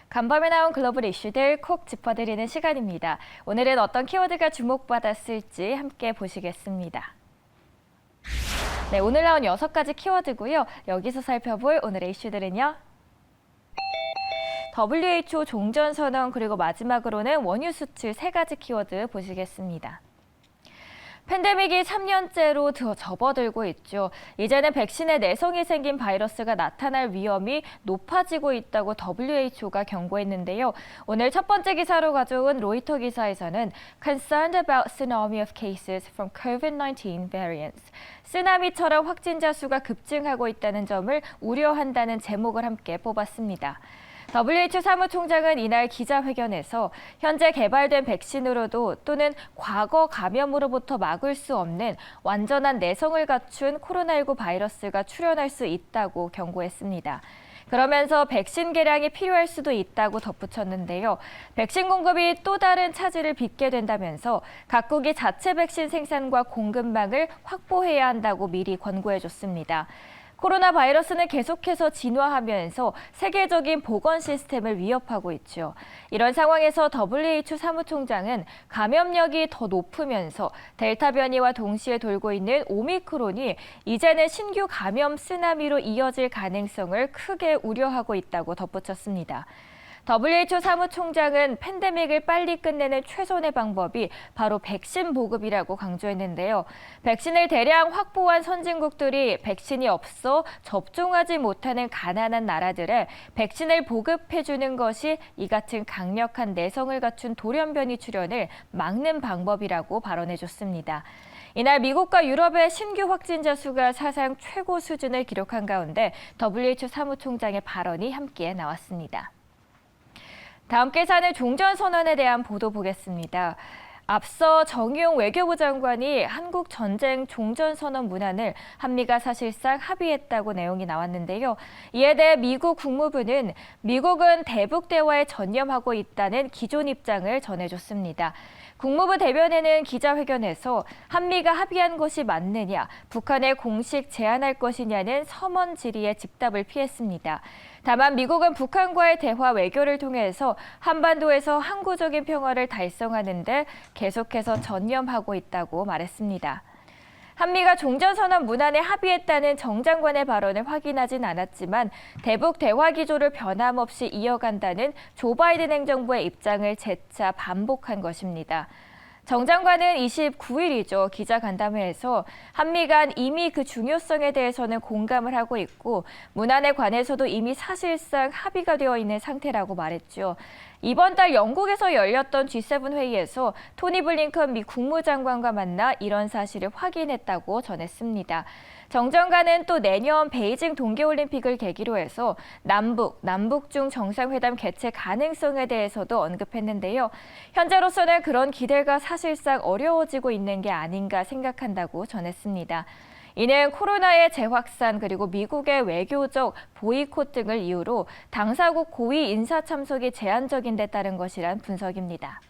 간밤에 나온 글로벌 이슈들 콕 짚어드리는 시간입니다. 오늘은 어떤 키워드가 주목받았을지 함께 보시겠습니다. 네, 오늘 나온 6가지 키워드고요. 여기서 살펴볼 오늘의 이슈들은요. WHO 종전선언 그리고 마지막으로는 원유 수출 3가지 키워드 보시겠습니다. 팬데믹이 3년째로 접어들고 있죠. 이제는 백신에 내성이 생긴 바이러스가 나타날 위험이 높아지고 있다고 WHO가 경고했는데요. 오늘 첫 번째 기사로 가져온 로이터 기사에서는 Concerned about tsunami of cases from COVID-19 variants. 쓰나미처럼 확진자 수가 급증하고 있다는 점을 우려한다는 제목을 함께 뽑았습니다. WHO 사무총장은 이날 기자회견에서 현재 개발된 백신으로도 또는 과거 감염으로부터 막을 수 없는 완전한 내성을 갖춘 코로나19 바이러스가 출현할 수 있다고 경고했습니다. 그러면서 백신 개량이 필요할 수도 있다고 덧붙였는데요. 백신 공급이 또 다른 차질을 빚게 된다면서 각국이 자체 백신 생산과 공급망을 확보해야 한다고 미리 권고해줬습니다. 코로나 바이러스는 계속해서 진화하면서 세계적인 보건 시스템을 위협하고 있죠. 이런 상황에서 WHO 사무총장은 감염력이 더 높으면서 델타 변이와 동시에 돌고 있는 오미크론이 이제는 신규 감염 쓰나미로 이어질 가능성을 크게 우려하고 있다고 덧붙였습니다. WHO 사무총장은 팬데믹을 빨리 끝내는 최선의 방법이 바로 백신 보급이라고 강조했는데요. 백신을 대량 확보한 선진국들이 백신이 없어 접종하지 못하는 가난한 나라들에 백신을 보급해주는 것이 이 같은 강력한 내성을 갖춘 돌연변이 출현을 막는 방법이라고 발언해줬습니다. 이날 미국과 유럽의 신규 확진자 수가 사상 최고 수준을 기록한 가운데 WHO 사무총장의 발언이 함께 나왔습니다. 다음 기사는 종전선언에 대한 보도 보겠습니다. 앞서 정의용 외교부 장관이 한국 전쟁 종전선언 문안을 한미가 사실상 합의했다고 내용이 나왔는데요. 이에 대해 미국 국무부는 미국은 대북 대화에 전념하고 있다는 기존 입장을 전해줬습니다. 국무부 대변인은 기자회견에서 한미가 합의한 것이 맞느냐, 북한에 공식 제안할 것이냐는 서면 질의에 즉답을 피했습니다. 다만 미국은 북한과의 대화 외교를 통해서 한반도에서 항구적인 평화를 달성하는 데 계속해서 전념하고 있다고 말했습니다. 한미가 종전선언 문안에 합의했다는 정 장관의 발언을 확인하진 않았지만 대북 대화 기조를 변함없이 이어간다는 조 바이든 행정부의 입장을 재차 반복한 것입니다. 정 장관은 29일이죠. 기자간담회에서 한미 간 이미 그 중요성에 대해서는 공감을 하고 있고 문안에 관해서도 이미 사실상 합의가 되어 있는 상태라고 말했죠. 이번 달 영국에서 열렸던 G7 회의에서 토니 블링컨 미 국무장관과 만나 이런 사실을 확인했다고 전했습니다. 정 장관은 또 내년 베이징 동계올림픽을 계기로 해서 남북중 정상회담 개최 가능성에 대해서도 언급했는데요. 현재로서는 그런 기대가 사실상 어려워지고 있는 게 아닌가 생각한다고 전했습니다. 이는 코로나의 재확산 그리고 미국의 외교적 보이콧 등을 이유로 당사국 고위 인사 참석이 제한적인 데 따른 것이란 분석입니다.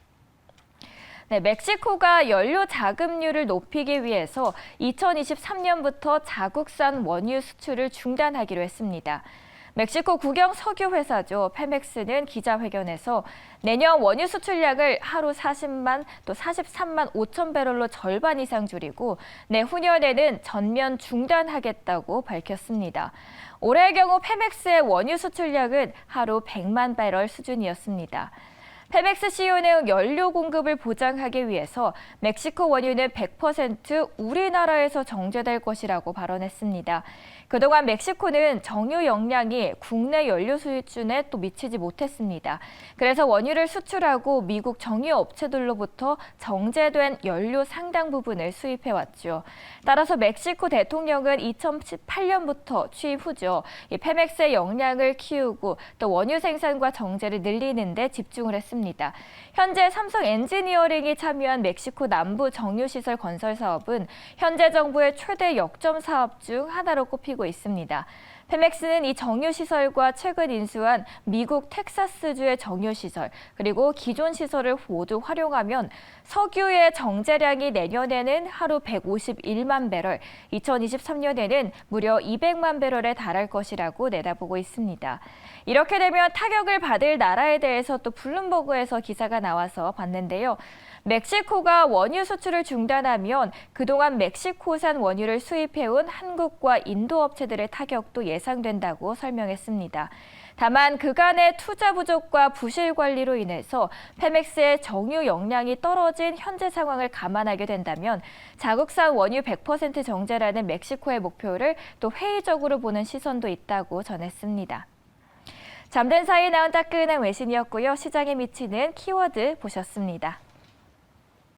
네, 멕시코가 연료 자급률을 높이기 위해서 2023년부터 자국산 원유 수출을 중단하기로 했습니다. 멕시코 국영 석유 회사죠. 페맥스는 기자회견에서 내년 원유 수출량을 하루 40만 또 43만 5천 배럴로 절반 이상 줄이고 내후년에는 전면 중단하겠다고 밝혔습니다. 올해의 경우 페맥스의 원유 수출량은 하루 100만 배럴 수준이었습니다. 페맥스 CEO는 연료 공급을 보장하기 위해서 멕시코 원유는 100% 우리나라에서 정제될 것이라고 발언했습니다. 그동안 멕시코는 정유 역량이 국내 연료 수준에 또 미치지 못했습니다. 그래서 원유를 수출하고 미국 정유 업체들로부터 정제된 연료 상당 부분을 수입해왔죠. 따라서 멕시코 대통령은 2018년부터 취임 후죠. 이 페맥스의 역량을 키우고 또 원유 생산과 정제를 늘리는 데 집중을 했습니다. 현재 삼성 엔지니어링이 참여한 멕시코 남부 정유시설 건설 사업은 현재 정부의 최대 역점 사업 중 하나로 꼽히고 있습니다. 페맥스는 이 정유시설과 최근 인수한 미국 텍사스주의 정유시설, 그리고 기존 시설을 모두 활용하면 석유의 정제량이 내년에는 하루 151만 배럴, 2023년에는 무려 200만 배럴에 달할 것이라고 내다보고 있습니다. 이렇게 되면 타격을 받을 나라에 대해서 또 블룸버그에서 기사가 나와서 봤는데요. 멕시코가 원유 수출을 중단하면 그동안 멕시코산 원유를 수입해온 한국과 인도 업체들의 타격도 예상된다고 설명했습니다. 다만 그간의 투자 부족과 부실 관리로 인해서 페맥스의 정유 역량이 떨어진 현재 상황을 감안하게 된다면 자국산 원유 100% 정제라는 멕시코의 목표를 또 회의적으로 보는 시선도 있다고 전했습니다. 잠든 사이에 나온 따끈한 외신이었고요. 시장에 미치는 키워드 보셨습니다.